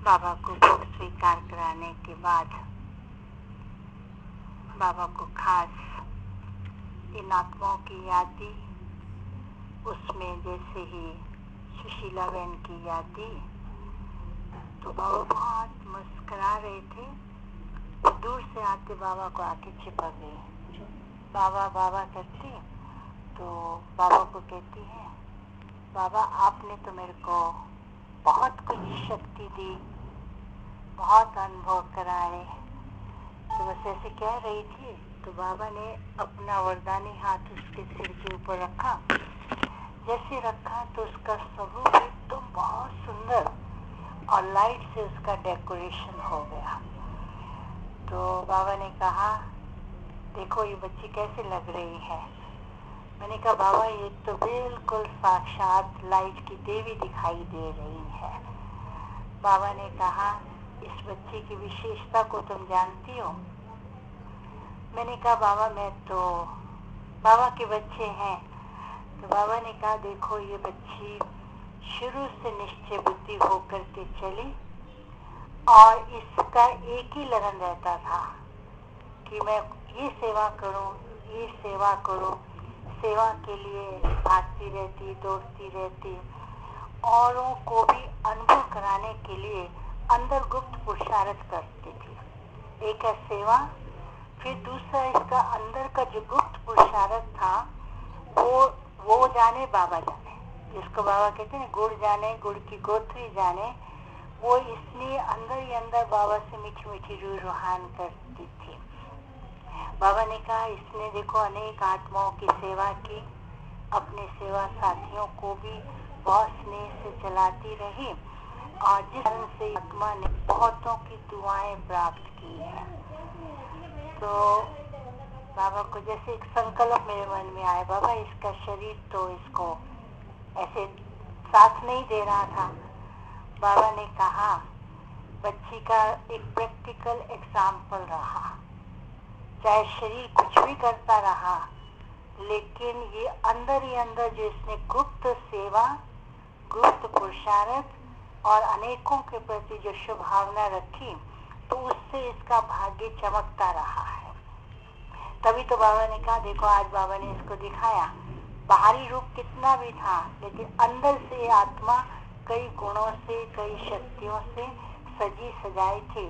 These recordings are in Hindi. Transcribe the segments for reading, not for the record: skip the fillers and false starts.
बाबा को भोग स्वीकार कराने के बाद बाबा को खास इन आत्माओं की याद दी। उसमें जैसे ही सुशीला बहन की याद दी तो बाबा बहुत मुस्कुरा रहे थे। तो दूर से आते बाबा को आके चिपक गई। बाबा बाबा करती तो बाबा को कहती है, बाबा आपने तो मेरे को बहुत कुछ शक्ति दी, बहुत अनुभव कराए। तो बस ऐसे कह रही थी तो बाबा ने अपना वरदानी हाथ उसके सिर के ऊपर रखा। जैसे रखा तो उसका स्वरूप एकदम बहुत सुंदर और लाइट से उसका डेकोरेशन हो गया। तो बाबा ने कहा, देखो ये बच्ची कैसे लग रही है। मैंने कहा बाबा ये तो बिल्कुल साक्षात लाइट की देवी दिखाई दे रही है। बाबा ने कहा, इस बच्ची की विशेषता को तुम जानती हो। मैंने कहा बाबा मैं तो बाबा के बच्चे हैं। तो बाबा ने कहा देखो ये बच्ची शुरू से निश्चय बुद्धि होकर के चली और इसका एक ही लगन रहता था कि मैं ये सेवा करूं, ये सेवा करूं। सेवा के लिए भागती रहती, दौड़ती रहती, औरों को भी अनुभव कराने के लिए अंदर गुप्त पुरुषार्थ करती थी। एक है सेवा, फिर दूसरा इसका अंदर का जो गुप्त पुरुषार्थ था वो जाने बाबा जाने, जिसको बाबा कहते हैं गुड़ जाने, गुड़ की गोथरी जाने। वो इसलिए अंदर ही अंदर बाबा से मीठी मीठी रूहान करती थी। बाबा ने कहा इसने देखो अनेक आत्माओं की सेवा की, अपने सेवा साथियों को भी बहुत स्नेह से चलाती रही और जिस कारण से आत्मा ने बहुतों की दुआएं प्राप्त की हैं। तो बाबा को जैसे एक संकल्प मेरे मन में आया, बाबा इसका शरीर तो इसको ऐसे साथ नहीं दे रहा था। बाबा ने कहा बच्ची का एक प्रैक्टिकल एग्जाम्पल रहा, चाहे शरीर कुछ भी करता रहा लेकिन ये अंदर ही अंदर जो इसने गुप्त सेवा, गुप्त पुरुषार्थ और अनेकों के प्रति जो शुभ भावना रखी तो उससे इसका भाग्य चमकता रहा है। तभी तो बाबा ने कहा देखो आज बाबा ने इसको दिखाया, बाहरी रूप कितना भी था लेकिन अंदर से आत्मा कई गुणों से, कई शक्तियों से सजी सजाई थी,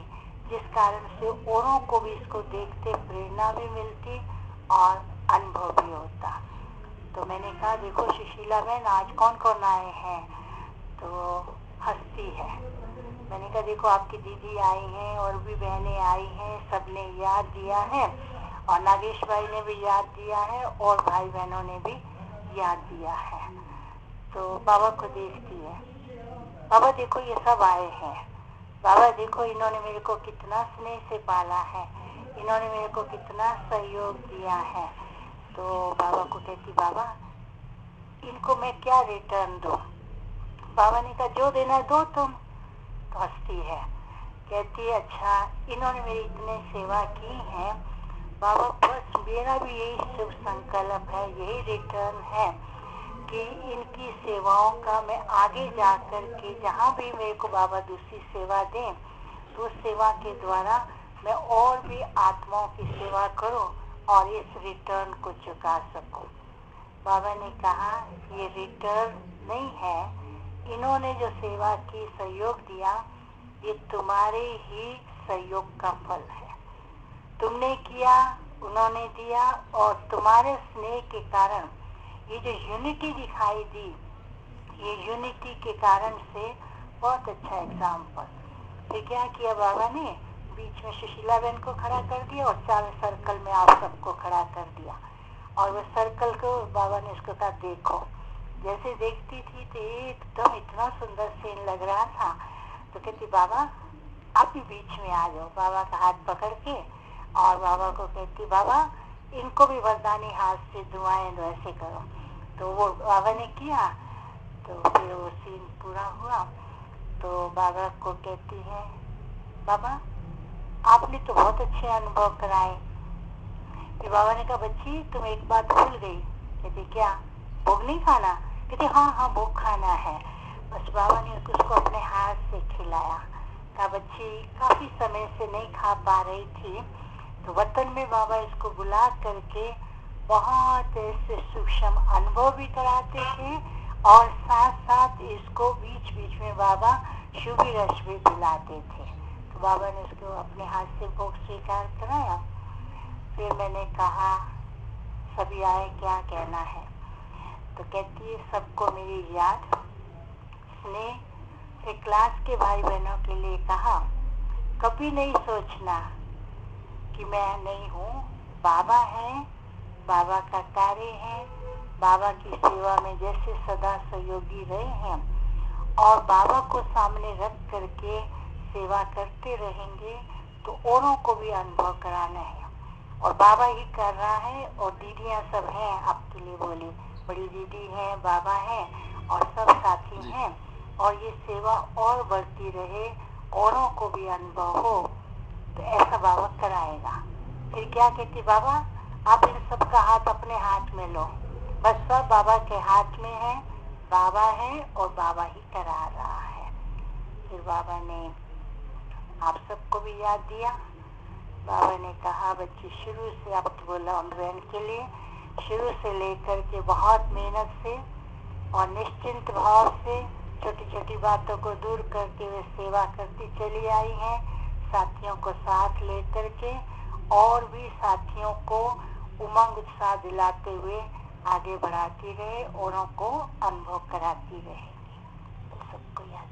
जिस कारण से औरों को भी इसको देखते प्रेरणा भी मिलती और अनुभव भी होता। तो मैंने कहा देखो सुशीला बहन आज कौन कौन आए हैं, तो हंसती है। मैंने कहा देखो आपकी दीदी आई हैं और भी बहनें आई हैं, सबने याद दिया है और नागेश भाई ने भी याद दिया है और भाई बहनों ने भी याद दिया है। तो बाबा को देखती है, बाबा देखो ये सब आए हैं, बाबा देखो इन्होंने मेरे को कितना स्नेह से पाला है, इन्होंने मेरे को कितना सहयोग दिया है। तो बाबा को कहती बाबा इनको मैं क्या रिटर्न दूं। बाबा ने कहा जो देना दो तुम। तो हंसती है, कहती है अच्छा इन्होंने मेरी इतने सेवा की है बाबा, बस मेरा भी यही शुभ संकल्प है, यही रिटर्न है कि इनकी सेवाओं का मैं आगे जाकर के जहाँ भी मेरे को बाबा दूसरी सेवा दें तो उस सेवा के द्वारा मैं और भी आत्माओं की सेवा करूं और इस रिटर्न को चुका सकूं। बाबा ने कहा ये रिटर्न नहीं है, इन्होंने जो सेवा की, सहयोग दिया, ये तुम्हारे ही सहयोग का फल है। तुमने किया, उन्होंने दिया और तुम्हारे स्नेह के कारण ये जो यूनिटी दिखाई दी, ये यूनिटी के कारण से बहुत अच्छा एग्जाम्पल। फिर क्या किया बाबा ने, बीच में सुशीला बहन को खड़ा कर दिया और चार सर्कल में आप सबको खड़ा कर दिया और वो सर्कल को बाबा ने उसको कहा देखो। जैसे देखती थी तो एकदम इतना सुंदर सीन लग रहा था। तो कहती बाबा आप भी बीच में आ जाओ। बाबा का हाथ पकड़ के और बाबा को कहती बाबा इनको भी वरदानी हाथ से दुआएं दो, ऐसे करो। तो वो बाबा ने किया तो फिर वो सीन पूरा हुआ। तो बाबा को कहती है बाबा आपने तो बहुत अच्छे अनुभव कराए। फिर बाबा ने कहा बच्ची तुम एक बात भूल गई। कहती क्या, भोग नहीं खाना। कहती हाँ हाँ भोग खाना है। बस बाबा ने उसको अपने हाथ से खिलाया। देखा बच्ची काफी समय से नहीं खा पा रही थी, तो वतन में बाबा इसको बुला करके बहुत ऐसे सूक्ष्म अनुभव भी कराते थे और साथ साथ इसको बीच बीच में बाबा शुभी रस भी पिलाते थे। तो बाबा ने उसको अपने हाथ से भोग स्वीकार कराया। फिर मैंने कहा सभी आए, क्या कहना है? तो कहती है सबको मेरी याद। उसने फिर क्लास के भाई बहनों के लिए कहा कभी नहीं सोचना कि मैं नहीं हूँ, बाबा है, बाबा का कार्य है, बाबा की सेवा में जैसे सदा सहयोगी रहे हैं और बाबा को सामने रख करके सेवा करते रहेंगे तो औरों को भी अनुभव कराना है और बाबा ही कर रहा है। और दीदियाँ सब हैं आपके लिए बोली, बड़ी दीदी है, बाबा है और सब साथी हैं और ये सेवा और बढ़ती रहे, औरों को भी अनुभव हो, तो ऐसा बाबा कराएगा। फिर क्या कहती बाबा, आप इन सब का हाथ अपने हाथ में लो, बस सब बाबा के हाथ में है, बाबा है और बाबा ही करा रहा है। फिर बाबा ने आप सबको भी याद दिया। बाबा ने कहा बच्ची शुरू से आप बोला बहन के लिए, शुरू से लेकर के बहुत मेहनत से और निश्चिंत भाव से छोटी छोटी बातों को दूर करके वे सेवा करती चली आई हैं, साथियों को साथ लेकर के और भी साथियों को उमंग उत्साह दिलाते हुए आगे बढ़ाती रहे, औरों को अनुभव कराती रहेगी। तो सबको याद